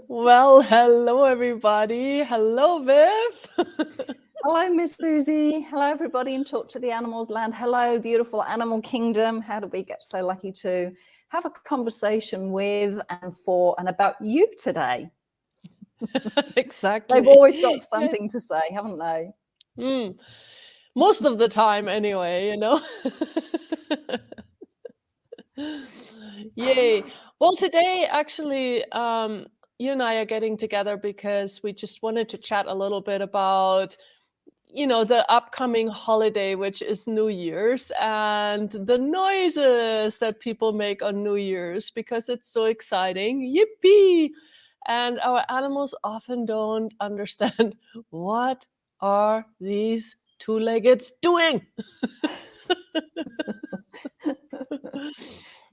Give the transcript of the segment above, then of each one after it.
Well, hello everybody. Hello, Viv. Hello, Miss Susie. Hello, everybody in Talk to the Animals Land. Hello, beautiful animal kingdom. How did we get so lucky to have a conversation with and for and about you today? Exactly. They've always got Yeah. something to say, haven't they? Most of the time, anyway, Yay. Well, today, actually, you and I are getting together because we just wanted to chat a little bit about the upcoming holiday, which is New Year's, and the noises that people make on New Year's because it's so exciting. Yippee! And our animals often don't understand what are these two-leggeds doing?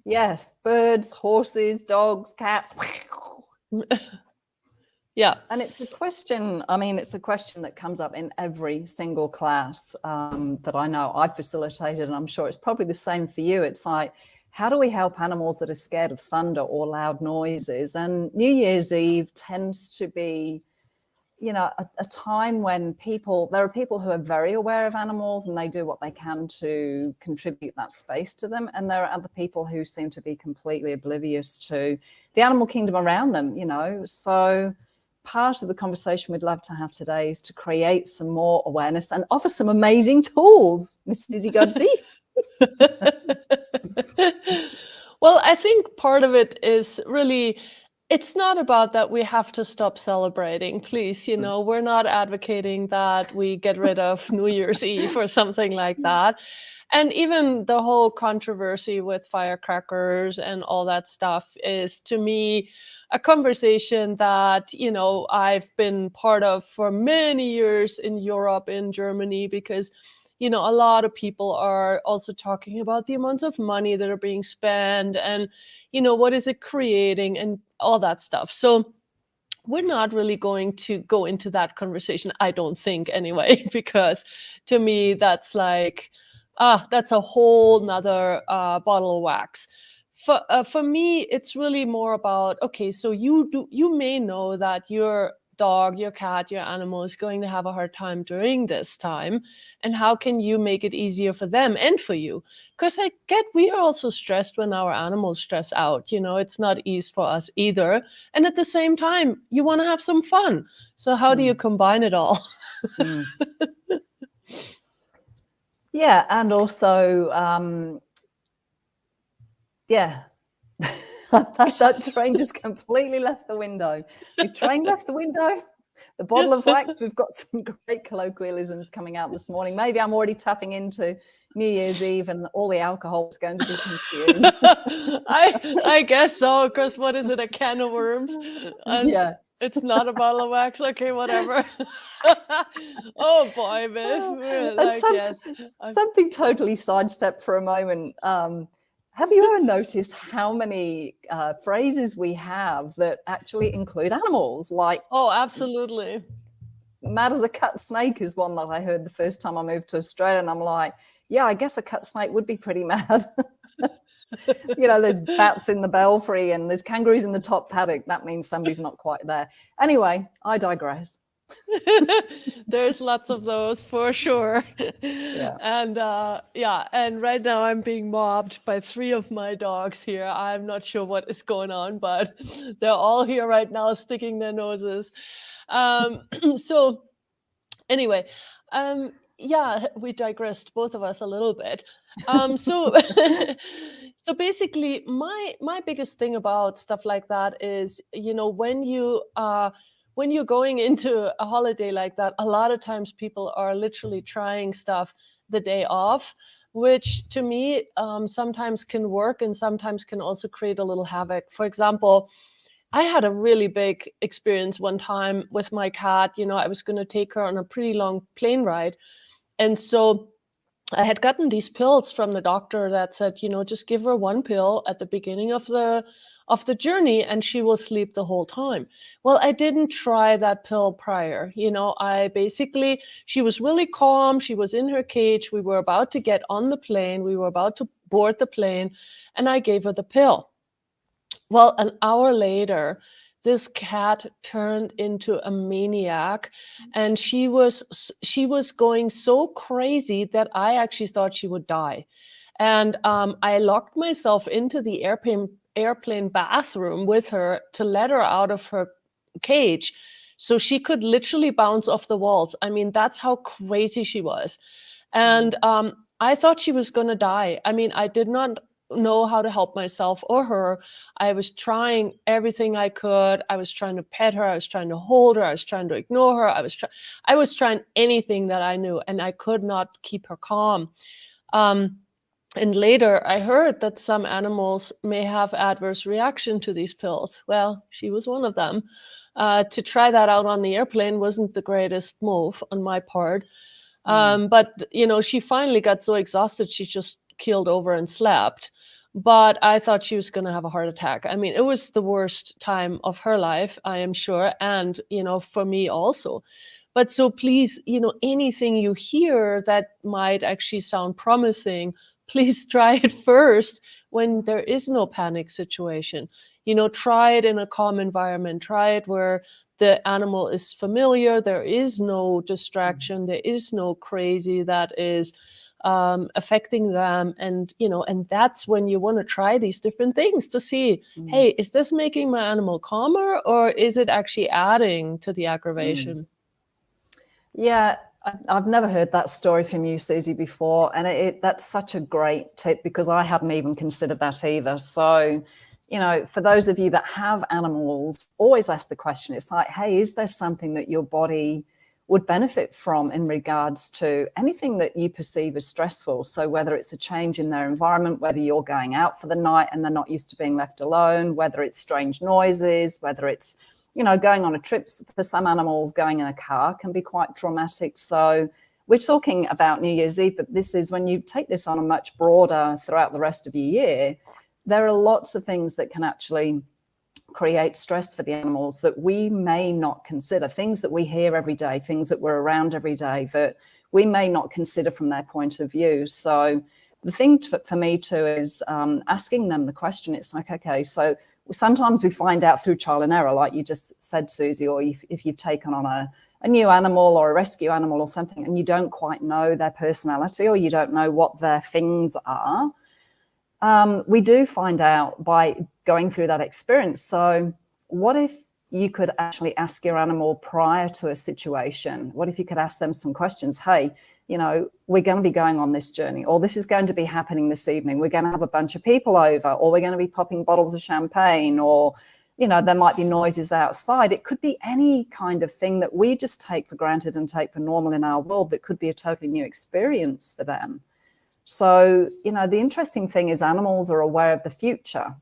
Yes, birds, horses, dogs, cats. Yeah. And it's a question, it's a question that comes up in every single class that I know I've facilitated, and I'm sure it's probably the same for you. It's like, how do we help animals that are scared of thunder or loud noises? And New Year's Eve tends to be, a time when there are people who are very aware of animals and they do what they can to contribute that space to them. And there are other people who seem to be completely oblivious to the animal kingdom around them, So part of the conversation we'd love to have today is to create some more awareness and offer some amazing tools, Miss Susie Godsey. Well, I think part of it is really, it's not about that we have to stop celebrating. Please, we're not advocating that we get rid of New Year's Eve or something like that. And even the whole controversy with firecrackers and all that stuff is, to me, a conversation that, I've been part of for many years in Europe, in Germany, because a lot of people are also talking about the amounts of money that are being spent and, what is it creating and all that stuff. So we're not really going to go into that conversation, I don't think, anyway, because to me, that's like, that's a whole nother bottle of wax. For me, it's really more about, okay, so you may know that your dog, your cat, your animal is going to have a hard time during this time, and how can you make it easier for them and for you? Because I get we are also stressed when our animals stress out. It's not easy for us either, and at the same time you want to have some fun. So how do you combine it all? Yeah, and also that train just completely left the window. The train left the window. The bottle of wax. We've got some great colloquialisms coming out this morning. Maybe I'm already tapping into New Year's Eve and all the alcohol is going to be consumed. I guess so, because what is it, a can of worms? And yeah. It's not a bottle of wax. Okay, whatever. Oh boy, Viv. Something totally sidestep for a moment. Have you ever noticed how many phrases we have that actually include animals? Like, oh, absolutely. Mad as a cut snake is one that I heard the first time I moved to Australia, and I'm like, yeah, I guess a cut snake would be pretty mad. There's bats in the belfry and there's kangaroos in the top paddock. That means somebody's not quite there. Anyway, I digress. There's lots of those for sure. Yeah. And right now I'm being mobbed by 3 of my dogs here. I'm not sure what is going on, but they're all here right now sticking their noses. So anyway, we digressed, both of us, a little bit. So so basically my biggest thing about stuff like that is, when you're going into a holiday like that, a lot of times people are literally trying stuff the day off, which to me sometimes can work and sometimes can also create a little havoc. For example, I had a really big experience one time with my cat. I was going to take her on a pretty long plane ride. And so I had gotten these pills from the doctor that said, just give her one pill at the beginning of the journey and she will sleep the whole time. Well, I didn't try that pill prior. She was really calm. She was in her cage. We were about to get on the plane. We were about to board the plane, and I gave her the pill. Well, an hour later, this cat turned into a maniac, and she was going so crazy that I actually thought she would die. And I locked myself into the airplane bathroom with her to let her out of her cage so she could literally bounce off the walls. I mean, that's how crazy she was. And I thought she was going to die. I mean, I did not know how to help myself or her. I was trying everything I could. I was trying to pet her. I was trying to hold her. I was trying to ignore her. I was trying anything that I knew, and I could not keep her calm. And later I heard that some animals may have adverse reaction to these pills. Well, she was one of them. To try that out on the airplane wasn't the greatest move on my part. But, you know, she finally got so exhausted, she just keeled over and slept. But I thought she was going to have a heart attack. I mean, it was the worst time of her life, I am sure. And, you know, for me also. But so please, you know, anything you hear that might actually sound promising, please try it first when there is no panic situation. You know, try it in a calm environment. Try it where the animal is familiar. There is no distraction. There is no crazy that is affecting them. And, you know, and that's when you want to try these different things to see, hey, is this making my animal calmer, or is it actually adding to the aggravation? Yeah, I've never heard that story from you, Susie, before. And that's such a great tip, because I hadn't even considered that either. So, you know, for those of you that have animals, always ask the question. It's like, hey, is there something that your body would benefit from in regards to anything that you perceive as stressful? So whether it's a change in their environment, whether you're going out for the night and they're not used to being left alone, whether it's strange noises, whether it's, you know, going on a trip. For some animals, going in a car can be quite traumatic. So we're talking about New Year's Eve, but this is when you take this on a much broader throughout the rest of your year. There are lots of things that can actually create stress for the animals that we may not consider, things that we hear every day, things that we're around every day that we may not consider from their point of view. So the thing for me too is asking them the question. It's like, okay, so sometimes we find out through trial and error, like you just said, Susie, or if you've taken on a new animal or a rescue animal or something, and you don't quite know their personality, or you don't know what their things are. We do find out by going through that experience. So what if you could actually ask your animal prior to a situation? What if you could ask them some questions? Hey, you know, we're going to be going on this journey, or this is going to be happening this evening. We're going to have a bunch of people over, or we're going to be popping bottles of champagne, or, you know, there might be noises outside. It could be any kind of thing that we just take for granted and take for normal in our world that could be a totally new experience for them. So, you know, the interesting thing is animals are aware of the future.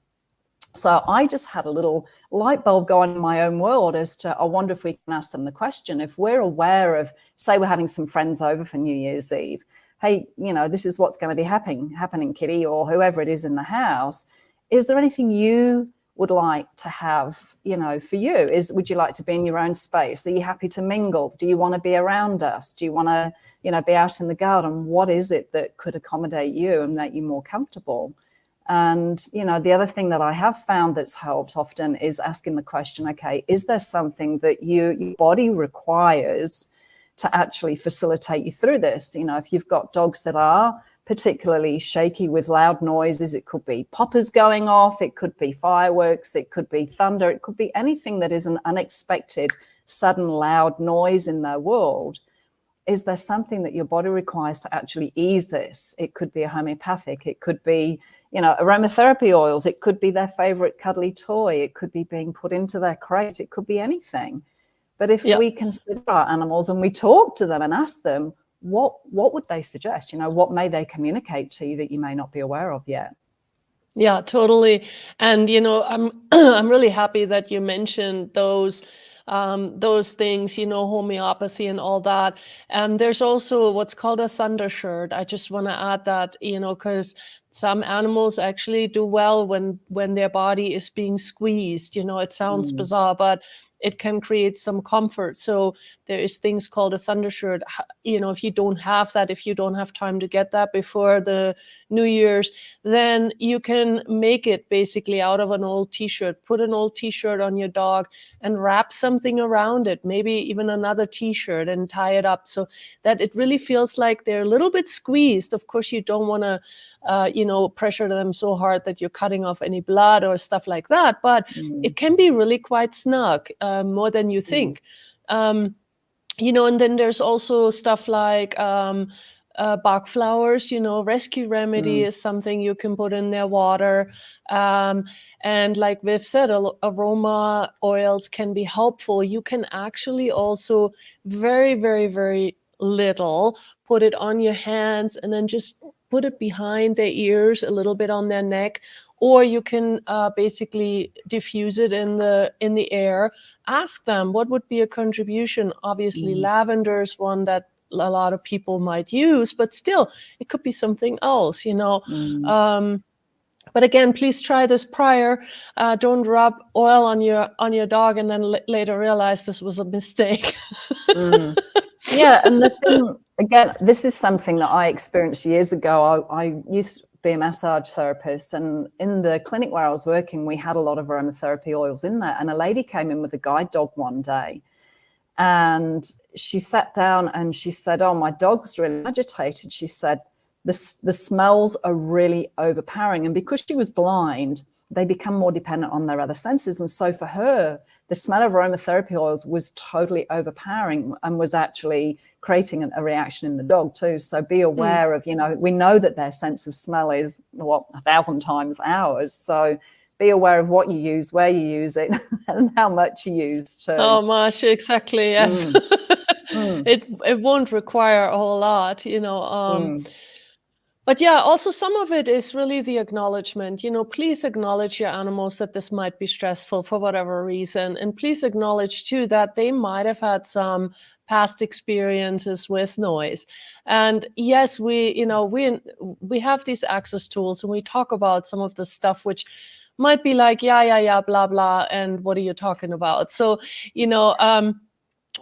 So I just had a little light bulb go on in my own world as to, I wonder if we can ask them the question. If we're aware of, say we're having some friends over for New Year's Eve, hey, you know, this is what's going to be happening, Kitty, or whoever it is in the house. Is there anything you would like to have, you know, for you? Would you like to be in your own space? Are you happy to mingle? Do you want to be around us? Do you want to, you know, be out in the garden? What is it that could accommodate you and make you more comfortable? And, you know, the other thing that I have found that's helped often is asking the question, okay, is there something that your body requires to actually facilitate you through this? You know, if you've got dogs that are particularly shaky with loud noises, it could be poppers going off, it could be fireworks, it could be thunder, it could be anything that is an unexpected, sudden, loud noise in their world. Is there something that your body requires to actually ease this? It could be a homeopathic, it could be, you know, aromatherapy oils, it could be their favorite cuddly toy, it could be being put into their crate, it could be anything. But if we consider our animals and we talk to them and ask them, what would they suggest? You know, what may they communicate to you that you may not be aware of yet? Yeah, totally. And, you know, I'm really happy that you mentioned those things, you know, homeopathy and all that. There's also what's called a thunder shirt. I just want to add that, you know, because some animals actually do well when their body is being squeezed. You know, it sounds bizarre, but it can create some comfort. So there is things called a thunder shirt. If you don't have that, if you don't have time to get that before the New Year's, then you can make it basically out of an old t-shirt. Put an old t-shirt on your dog and wrap something around it, maybe even another t-shirt, and tie it up so that it really feels like they're a little bit squeezed. Of course, you don't want to pressure them so hard that you're cutting off any blood or stuff like that. But it can be really quite snug, more than you think. And then there's also stuff like Bach flowers. Rescue Remedy is something you can put in their water. And like Viv said, aroma oils can be helpful. You can actually also very, very, very little put it on your hands and then just put it behind their ears, a little bit on their neck, or you can basically diffuse it in the air. Ask them what would be a contribution. Obviously, lavender is one that a lot of people might use, but still, it could be something else, But again, please try this prior. Don't rub oil on your dog and then later realize this was a mistake. Yeah, and the thing, again, this is something that I experienced years ago. I used to be a massage therapist, and in the clinic where I was working, we had a lot of aromatherapy oils in there. And a lady came in with a guide dog one day, and she sat down and she said, "Oh, my dog's really agitated." She said, the smells are really overpowering. And because she was blind, they become more dependent on their other senses. And so for her, the smell of aromatherapy oils was totally overpowering and was actually creating a reaction in the dog too. So be aware of, we know that their sense of smell is 1,000 times ours. So be aware of what you use, where you use it, and how much you use too. Oh, Marcia, exactly. Yes. It won't require a whole lot, But yeah, also some of it is really the acknowledgement. Please acknowledge your animals that this might be stressful for whatever reason. And please acknowledge too that they might have had some past experiences with noise. And yes, we have these access tools and we talk about some of the stuff which might be like, yeah, blah, blah. And what are you talking about? So,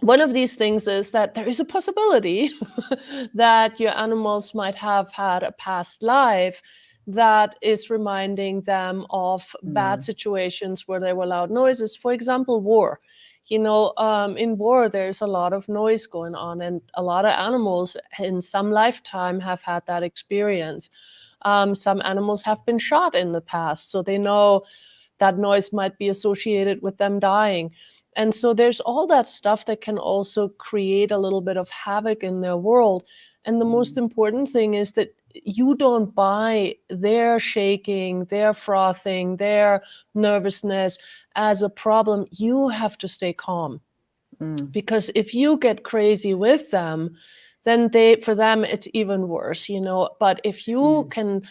one of these things is that there is a possibility that your animals might have had a past life that is reminding them of bad situations where there were loud noises. For example, war. In war, there's a lot of noise going on, and a lot of animals in some lifetime have had that experience. Some animals have been shot in the past, so they know that noise might be associated with them dying. And so there's all that stuff that can also create a little bit of havoc in their world. And the most important thing is that you don't buy their shaking, their frothing, their nervousness as a problem. You have to stay calm. Because if you get crazy with them, then for them, it's even worse, But if you can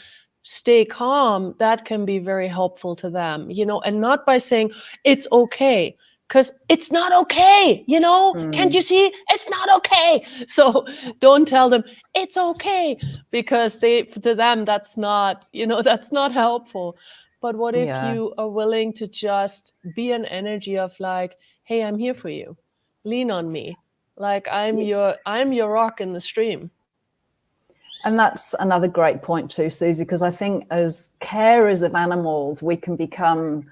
stay calm, that can be very helpful to them, and not by saying it's okay. Because it's not okay, Can't you see? It's not okay. So don't tell them it's okay, because to them, that's not, that's not helpful. But what if you are willing to just be an energy of like, hey, I'm here for you. Lean on me. Like I'm your rock in the stream. And that's another great point too, Susie, because I think as carers of animals, we can become,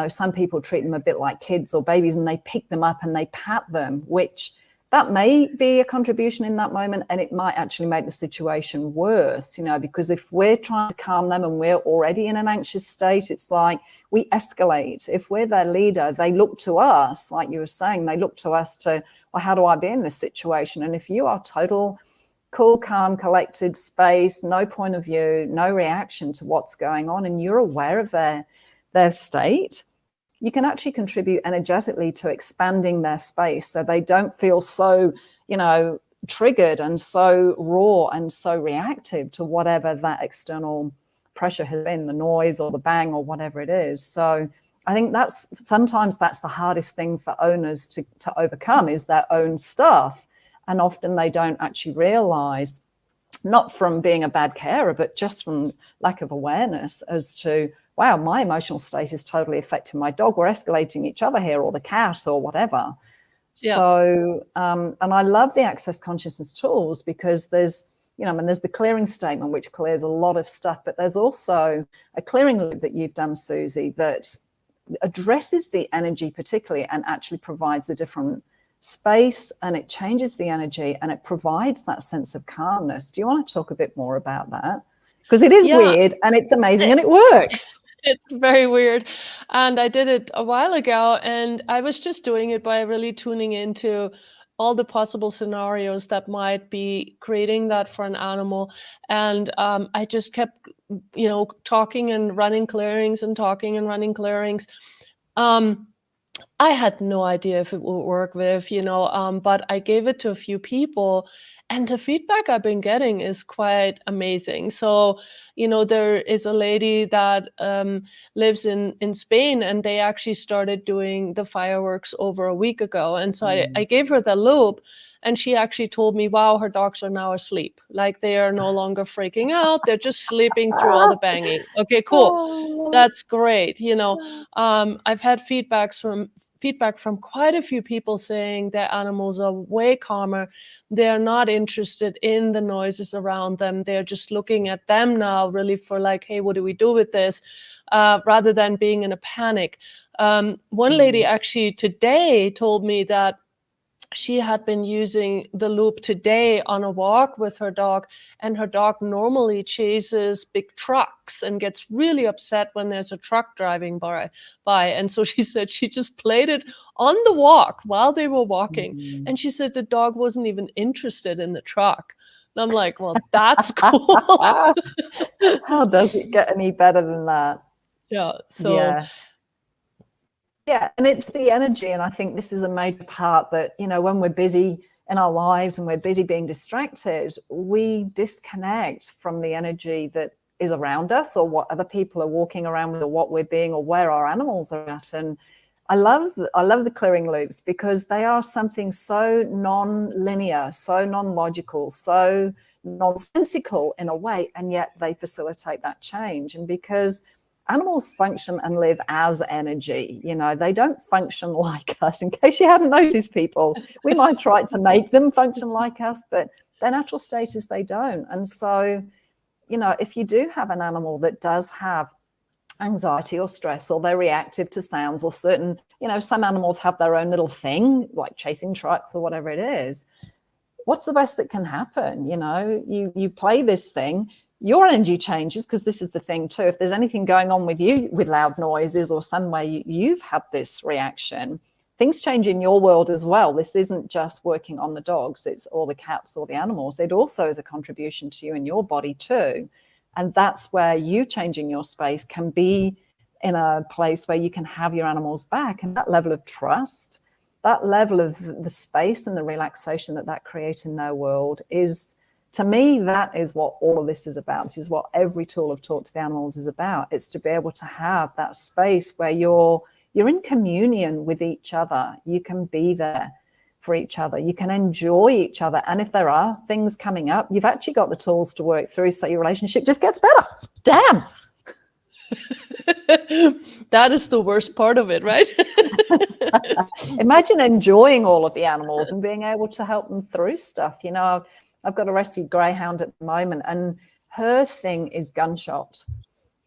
some people treat them a bit like kids or babies, and they pick them up and they pat them, which that may be a contribution in that moment, and it might actually make the situation worse, because if we're trying to calm them and we're already in an anxious state, it's like we escalate. If we're their leader, they look to us, like you were saying, they look to us to, well, how do I be in this situation? And if you are total cool, calm, collected space, no point of view, no reaction to what's going on, and you're aware of their state, you can actually contribute energetically to expanding their space so they don't feel so, triggered and so raw and so reactive to whatever that external pressure has been, the noise or the bang or whatever it is. So I think sometimes that's the hardest thing for owners to overcome, is their own stuff. And often they don't actually realize, not from being a bad carer, but just from lack of awareness as to, wow, my emotional state is totally affecting my dog. We're escalating each other here, or the cat, or whatever. Yeah. So, and I love the access consciousness tools because there's, you know, I mean, there's the clearing statement, which clears a lot of stuff, but there's also a clearing loop that you've done, Susie, that addresses the energy particularly and actually provides a different space, and it changes the energy and it provides that sense of calmness. Do you want to talk a bit more about that? Because it is weird and it's amazing and it works. It's very weird. And I did it a while ago, and I was just doing it by really tuning into all the possible scenarios that might be creating that for an animal. And I just kept, you know, talking and running clearings and talking and running clearings. I had no idea if it would work with, you know, but I gave it to a few people, and the feedback I've been getting is quite amazing. So, you know, there is a lady that lives in Spain, and they actually started doing the fireworks over a week ago. And so I gave her the loop, and she actually told me, wow, her dogs are now asleep. Like, they are no longer freaking out. They're just sleeping through all the banging. Okay, cool. That's great. You know, I've had feedback from quite a few people saying their animals are way calmer. They're not interested in the noises around them. They're just looking at them now really for like, hey, what do we do with this? Rather than being in a panic. One lady actually today told me that she had been using the loop today on a walk with her dog, and her dog normally chases big trucks and gets really upset when there's a truck driving by. And so she said she just played it on the walk while they were walking. And she said the dog wasn't even interested in the truck. And I'm like, well, that's cool. How does it get any better than that? Yeah. So yeah, and it's the energy. And I think this is a major part that, you know, when we're busy in our lives and we're busy being distracted, we disconnect from the energy that is around us, or what other people are walking around with, or what we're being, or where our animals are at. And I love the clearing loops because they are something so non-linear, so non-logical, so nonsensical in a way, and yet they facilitate that change. And because animals function and live as energy, you know, they don't function like us. In case you hadn't noticed, people, we might try to make them function like us, but their natural state is they don't. And so, you know, if you do have an animal that does have anxiety or stress, or they're reactive to sounds, or certain, you know, some animals have their own little thing, like chasing trucks or whatever it is, what's the best that can happen? You know, you play this thing, your energy changes, because this is the thing too. If there's anything going on with you with loud noises, or some way you've had this reaction, things change in your world as well. This isn't just working on the dogs, it's all the cats or the animals. It also is a contribution to you and your body too. And that's where you changing your space can be in a place where you can have your animals back. And that level of trust, that level of the space and the relaxation that creates in their world is, to me, that is what all of this is about. This is what every tool of Talk to the Animals is about. It's to be able to have that space where you're in communion with each other. You can be there for each other. You can enjoy each other. And if there are things coming up, you've actually got the tools to work through, so your relationship just gets better. Damn. That is the worst part of it, right? Imagine enjoying all of the animals and being able to help them through stuff. You know, I've got a rescued greyhound at the moment, and her thing is gunshot.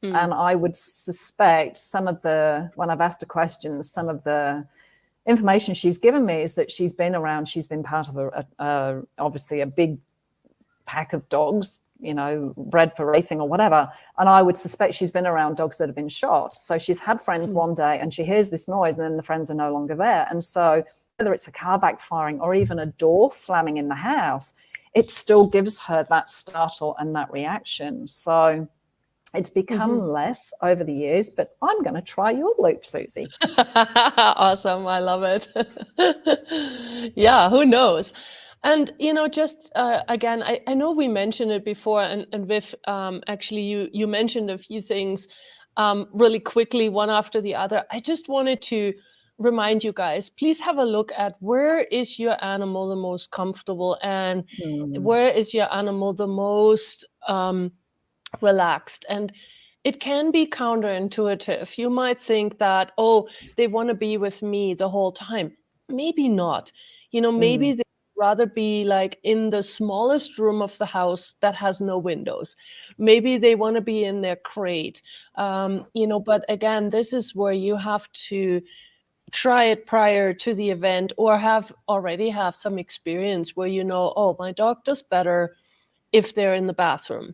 And I would suspect when I've asked her questions, some of the information she's given me is that she's been part of obviously a big pack of dogs, you know, bred for racing or whatever. And I would suspect she's been around dogs that have been shot. So she's had friends one day and she hears this noise, and then the friends are no longer there. And so whether it's a car backfiring or even a door slamming in the house, it still gives her that startle and that reaction. So it's become less over the years, but I'm going to try your loop, Susie. Awesome. I love it. Yeah, who knows? And, you know, just again, I know we mentioned it before, and Viv, actually, you mentioned a few things really quickly, one after the other. I just wanted to remind you guys, please have a look at where is your animal the most comfortable, and where is your animal the most relaxed. And it can be counterintuitive. You might think that, oh, they want to be with me the whole time. Maybe not. Maybe they rather be like in the smallest room of the house that has no windows. Maybe they want to be in their crate. But again, this is where you have to try it prior to the event, or already have some experience where oh, my dog does better if they're in the bathroom.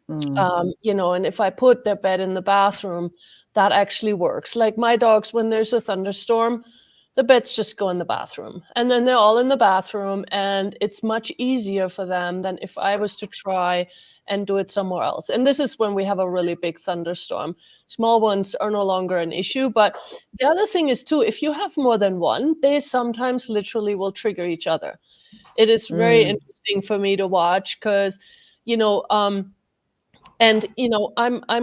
And if I put their bed in the bathroom, that actually works. Like my dogs, when there's a thunderstorm, the beds just go in the bathroom, and then they're all in the bathroom, and it's much easier for them than if I was to try and do it somewhere else. And this is when we have a really big thunderstorm. Small ones are no longer an issue. But the other thing is too, if you have more than one, they sometimes literally will trigger each other. It is very interesting for me to watch because, I'm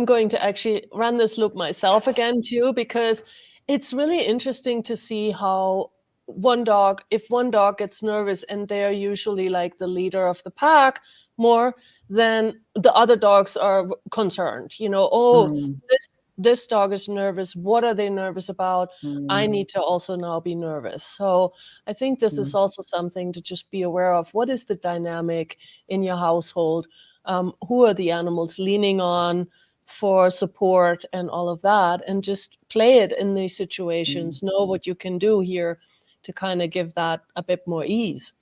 going to actually run this loop myself again too, because it's really interesting to see how if one dog gets nervous and they're usually like the leader of the pack more, then the other dogs are concerned, this dog is nervous. What are they nervous about? I need to also now be nervous. So I think this is also something to just be aware of. What is the dynamic in your household? Who are the animals leaning on for support and all of that? And just play it in these situations. Know what you can do here to kind of give that a bit more ease.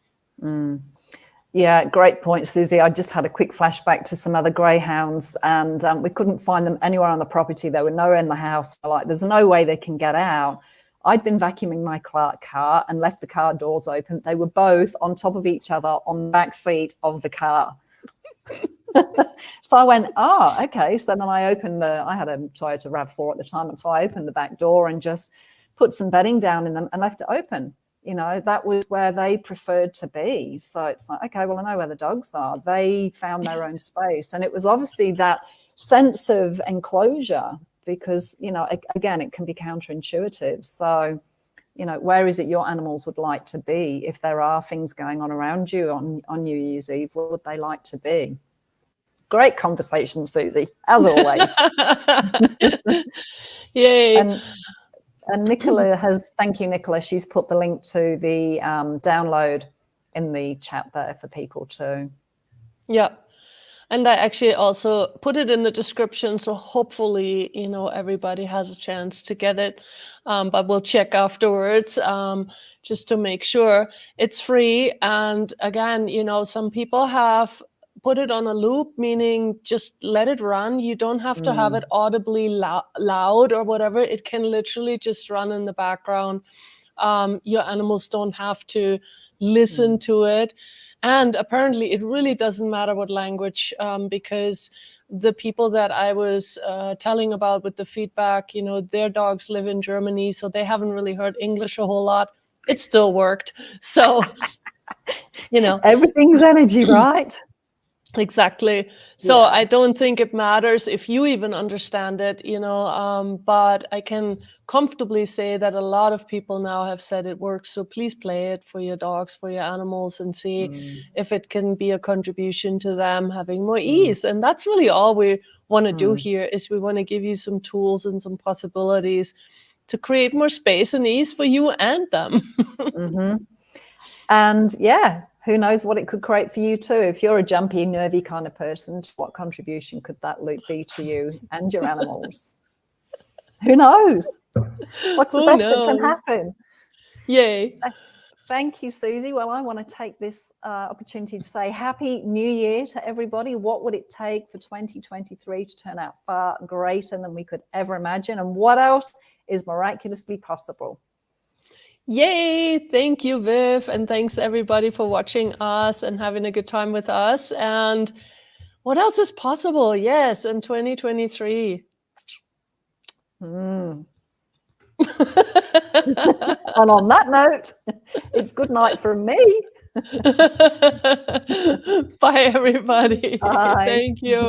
Yeah, great point, Susie. I just had a quick flashback to some other greyhounds, and we couldn't find them anywhere on the property. They were nowhere in the house. We're like, there's no way they can get out. I'd been vacuuming my car and left the car doors open. They were both on top of each other on the back seat of the car. So I went, okay. So then I had a Toyota RAV4 at the time. And so I opened the back door and just put some bedding down in them and left it open. That was where they preferred to be. So it's like, okay, well, I know where the dogs are. They found their own space. And it was obviously that sense of enclosure because, again, it can be counterintuitive. So, where is it your animals would like to be? If there are things going on around you on New Year's Eve, where would they like to be? Great conversation, Susie, as always. Yay. And Nicola thank you, Nicola. She's put the link to the download in the chat there for people too. Yeah. And I actually also put it in the description. So hopefully, everybody has a chance to get it. But we'll check afterwards just to make sure it's free. And again, some people have put it on a loop, meaning just let it run. You don't have to have it audibly loud or whatever. It can literally just run in the background. Your animals don't have to listen to it. And apparently it really doesn't matter what language, because the people that I was telling about with the feedback, their dogs live in Germany, so they haven't really heard English a whole lot. It still worked. So, everything's energy, right? Exactly. So I don't think it matters if you even understand it, but I can comfortably say that a lot of people now have said it works. So please play it for your dogs, for your animals, and see if it can be a contribution to them having more ease. And that's really all we want to do here is we want to give you some tools and some possibilities to create more space and ease for you and them. And who knows what it could create for you too. If you're a jumpy, nervy kind of person, what contribution could that loop be to you and your animals? Who knows? What's the best that can happen? Yay. Thank you, Susie. Well, I want to take this opportunity to say Happy New Year to everybody. What would it take for 2023 to turn out far greater than we could ever imagine? And what else is miraculously possible? Yay! Thank you, Viv, and thanks everybody for watching us and having a good time with us. And what else is possible? Yes, in 2023. And on that note, it's good night from me. Bye, everybody. Bye. Thank you.